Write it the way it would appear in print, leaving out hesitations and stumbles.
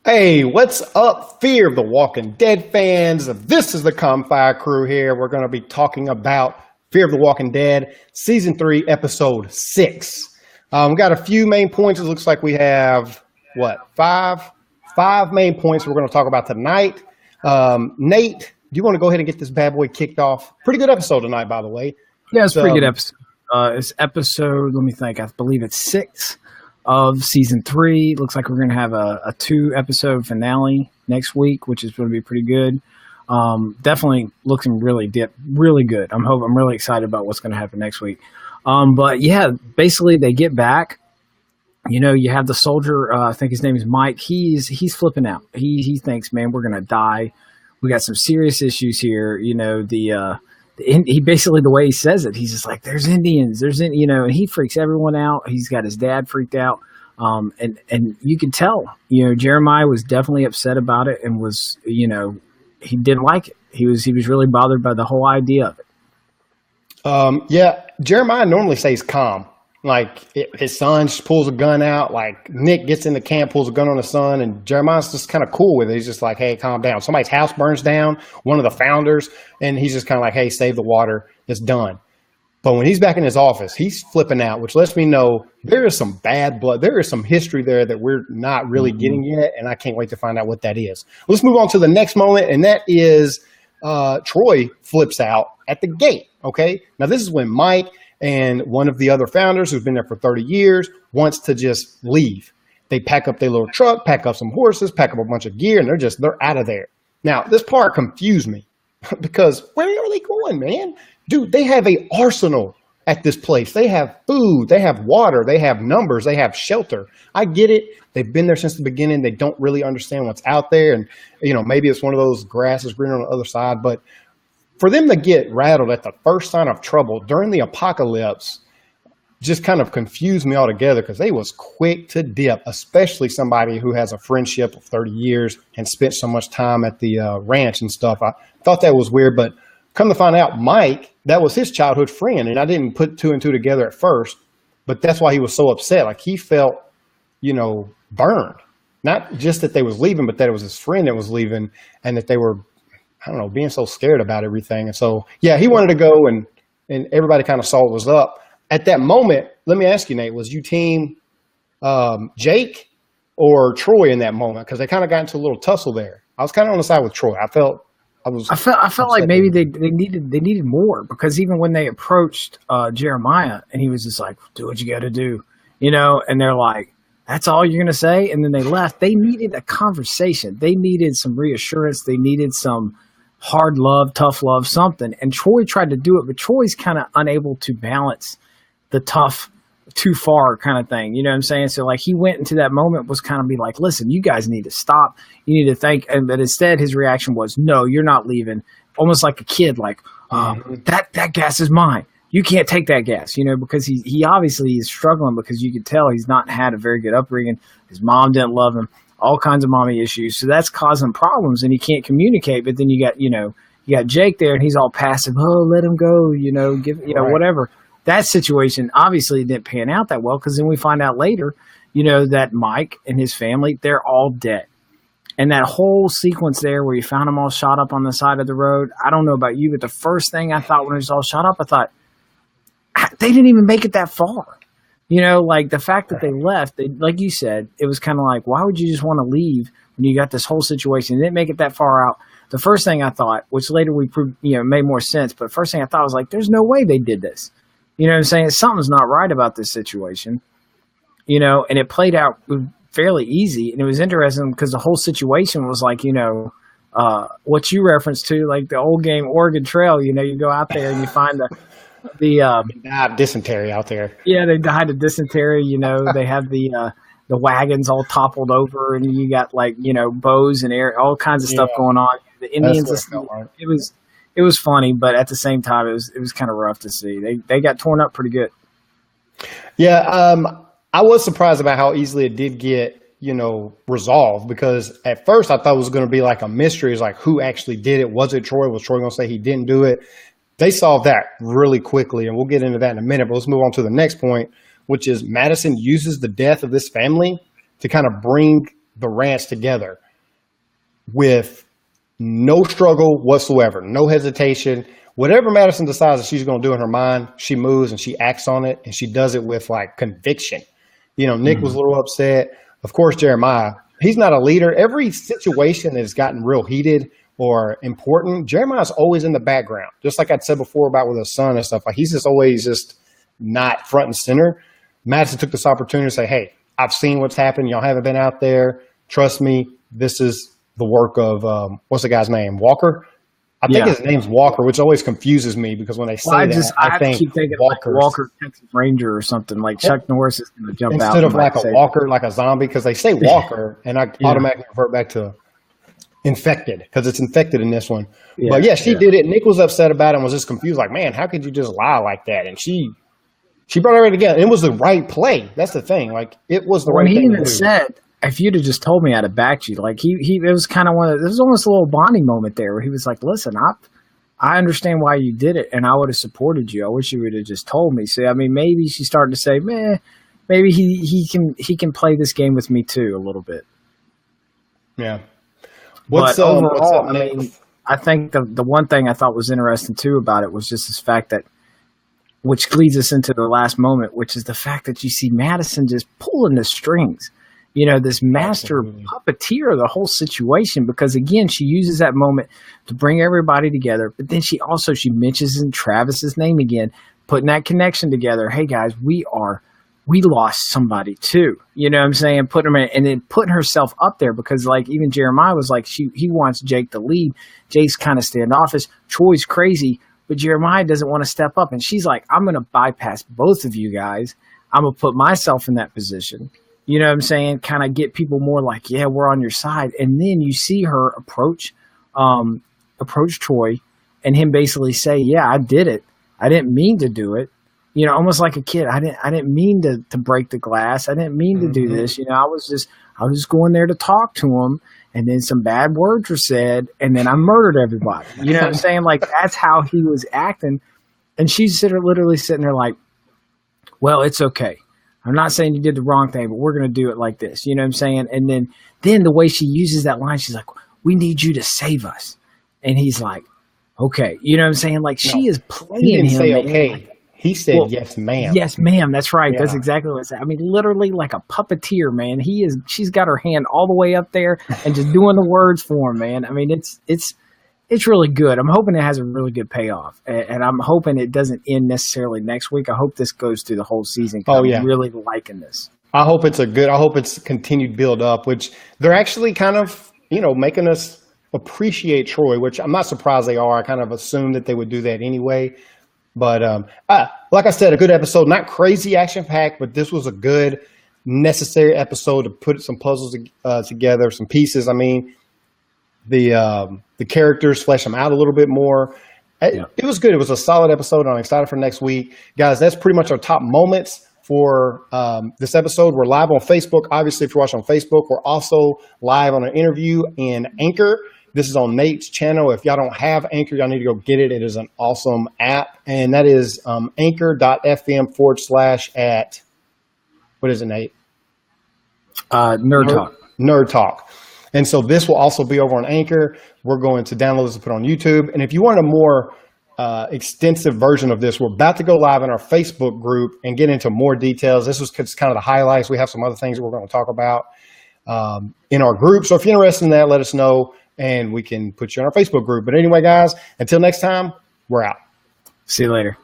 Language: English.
Hey, what's up, Fear of the Walking Dead fans? This is the Campfire Crew here. We're going to be talking about Fear of the Walking Dead, Season 3, Episode 6. We got a few main points. It looks like we have, five main points we're going to talk about tonight. Nate, do you want to go ahead and get this bad boy kicked off? Pretty good episode tonight, by the way. Yeah, it's a pretty good episode. It's episode, let me think, I believe it's 6 of season 3. Looks like we're going to have a 2-episode finale next week, which is going to be pretty good. Definitely looking really good. I'm really excited about what's going to happen next week. But yeah, basically they get back. You know, you have the soldier. I think his name is Mike. He's flipping out. He thinks, man, we're going to die. We got some serious issues here. You know, he basically, the way he says it, he's just like, there's Indians, and he freaks everyone out. He's got his dad freaked out. And you can tell, Jeremiah was definitely upset about it and was, he didn't like it. He was really bothered by the whole idea of it. Yeah, Jeremiah normally stays calm. Like his son just pulls a gun out. Like Nick gets in the camp, pulls a gun on his son, and Jeremiah's just kind of cool with it. He's just like, "Hey, calm down." Somebody's house burns down, one of the founders, and he's just kind of like, "Hey, save the water. It's done." But when he's back in his office, he's flipping out, which lets me know there is some bad blood. There is some history there that we're not really getting yet, and I can't wait to find out what that is. Let's move on to the next moment, and that is Troy flips out at the gate. Okay, now this is when Mike and one of the other founders who's been there for 30 years wants to just leave. They pack up their little truck, pack up some horses, pack up a bunch of gear, and they're out of there. Now, this part confused me because where are they going, man? Dude, they have an arsenal at this place. They have food, they have water, they have numbers, they have shelter. I get it. They've been there since the beginning. They don't really understand what's out there. And, maybe it's one of those grass is greener on the other side, but for them to get rattled at the first sign of trouble during the apocalypse just kind of confused me altogether because they was quick to dip, especially somebody who has a friendship of 30 years and spent so much time at the ranch and stuff. I thought that was weird, but come to find out, Mike, that was his childhood friend, and I didn't put two and two together at first, but that's why he was so upset. Like he felt, burned. Not just that they was leaving, but that it was his friend that was leaving and that they were, I don't know, being so scared about everything. And so, yeah, he wanted to go and everybody kind of saw what was up. At that moment, let me ask you, Nate, was you team Jake or Troy in that moment? Because they kind of got into a little tussle there. I was kind of on the side with Troy. I felt like maybe they needed more because even when they approached Jeremiah and he was just like, do what you got to do, and they're like, that's all you're going to say? And then they left. They needed a conversation. They needed some reassurance. They needed some hard love, tough love, something. And Troy tried to do it, but Troy's kind of unable to balance the tough too far kind of thing. You know what I'm saying? So like he went into that moment was kind of be like, listen, you guys need to stop. You need to think. But instead his reaction was, no, you're not leaving. Almost like a kid, like, that gas is mine. You can't take that gas, because he obviously is struggling because you could tell he's not had a very good upbringing. His mom didn't love him. All kinds of mommy issues. So that's causing problems and he can't communicate. But then you got Jake there and he's all passive. Oh, let him go, right. Whatever. That situation obviously didn't pan out that well because then we find out later, that Mike and his family, they're all dead. And that whole sequence there where you found them all shot up on the side of the road. I don't know about you, but the first thing I thought when it was all shot up, I thought, they didn't even make it that far. Like the fact that they left, like you said, it was kind of like, why would you just want to leave when you got this whole situation? They didn't make it that far out. The first thing I thought, which later we proved, made more sense, but first thing I thought was like, there's no way they did this. You know what I'm saying? Something's not right about this situation, and it played out fairly easy. And it was interesting because the whole situation was like, what you referenced to, like the old game Oregon Trail, you go out there and you find they died of dysentery out there. Yeah, they died of dysentery. They have the wagons all toppled over, and you got bows and air, all kinds of stuff going on. The Indians, it was funny, but at the same time, it was kind of rough to see. They got torn up pretty good. Yeah, I was surprised about how easily it did get resolved because at first I thought it was going to be like a mystery. It's like who actually did it? Was it Troy? Was Troy going to say he didn't do it? They solved that really quickly, and we'll get into that in a minute. But let's move on to the next point, which is Madison uses the death of this family to kind of bring the ranch together with no struggle whatsoever, no hesitation. Whatever Madison decides that she's going to do in her mind, she moves and she acts on it, and she does it with like conviction. You know, Nick was a little upset. Of course, Jeremiah, he's not a leader. Every situation that has gotten real heated or important, Jeremiah's always in the background. Just like I said before about with his son and stuff, like he's just always just not front and center. Madison took this opportunity to say, hey, I've seen what's happened. Y'all haven't been out there. Trust me, this is the work of, what's the guy's name? Walker? I think his name's Walker, which always confuses me because when they say I think keep thinking like Walker, Texas Ranger or something. Like Chuck Norris is going to jump out. Instead of like a Walker, like a zombie, because they say Walker, and I automatically revert back to infected because it's infected in this one. Yeah, but yeah, she did it. Nick was upset about it and was just confused, like, man, how could you just lie like that? And she brought it together. It was the right play. That's the thing. Like, it was the right thing. When he even said, if you'd have just told me, I'd have backed you. Like it was kind of there was almost a little bonding moment there where he was like, listen, I understand why you did it, and I would have supported you. I wish you would have just told me. So, I mean, maybe she's starting to say, maybe he can play this game with me too a little bit. Yeah. But overall, I mean, I think the one thing I thought was interesting too about it was just this fact that, which leads us into the last moment, which is the fact that you see Madison just pulling the strings. You know, this master puppeteer of the whole situation, because again, she uses that moment to bring everybody together. But then she mentions in Travis's name again, putting that connection together. Hey guys, we lost somebody too. You know what I'm saying? Putting her in, and then putting herself up there, because like even Jeremiah was like, he wants Jake to lead. Jake's kind of standoffish. Troy's crazy, but Jeremiah doesn't want to step up. And she's like, I'm going to bypass both of you guys. I'm going to put myself in that position. You know what I'm saying? Kind of get people more like, yeah, we're on your side. And then you see her approach Troy and him basically say, yeah, I did it. I didn't mean to do it. You know, almost like a kid. I didn't mean to break the glass. I didn't mean to do this. You know, I was just going there to talk to him, and then some bad words were said, and then I murdered everybody. You know what I'm saying? Like, that's how he was acting. And she's literally sitting there like, well, it's okay. I'm not saying you did the wrong thing, but we're going to do it like this. You know what I'm saying? And then the way she uses that line, she's like, we need you to save us. And he's like, okay. You know what I'm saying? Like, she is playing he didn't him. Say okay. Like, he said, yes, ma'am. Yes, ma'am. That's right. Yeah. That's exactly what I said. I mean, literally like a puppeteer, man. She's got her hand all the way up there and just doing the words for him, man. I mean, it's really good. I'm hoping it has a really good payoff, and I'm hoping it doesn't end necessarily next week. I hope this goes through the whole season. I'm really liking this. I hope it's continued build up, which they're actually kind of, you know, making us appreciate Troy, which I'm not surprised they are. I kind of assumed that they would do that anyway. But like I said, a good episode, not crazy action packed, but this was a good, necessary episode to put some puzzles together, some pieces. I mean, the characters, flesh them out a little bit more. It was good. It was a solid episode. I'm excited for next week. Guys, that's pretty much our top moments for this episode. We're live on Facebook. Obviously, if you're watching on Facebook, we're also live on an interview in Anchor. This is on Nate's channel. If y'all don't have Anchor, y'all need to go get it. It is an awesome app. And that is anchor.fm / at, what is it, Nate? Nerd Talk. Nerd Talk. And so this will also be over on Anchor. We're going to download this and put it on YouTube. And if you want a more extensive version of this, we're about to go live in our Facebook group and get into more details. This was kind of the highlights. We have some other things that we're going to talk about in our group. So if you're interested in that, let us know, and we can put you in our Facebook group. But anyway, guys, until next time, we're out. See you later.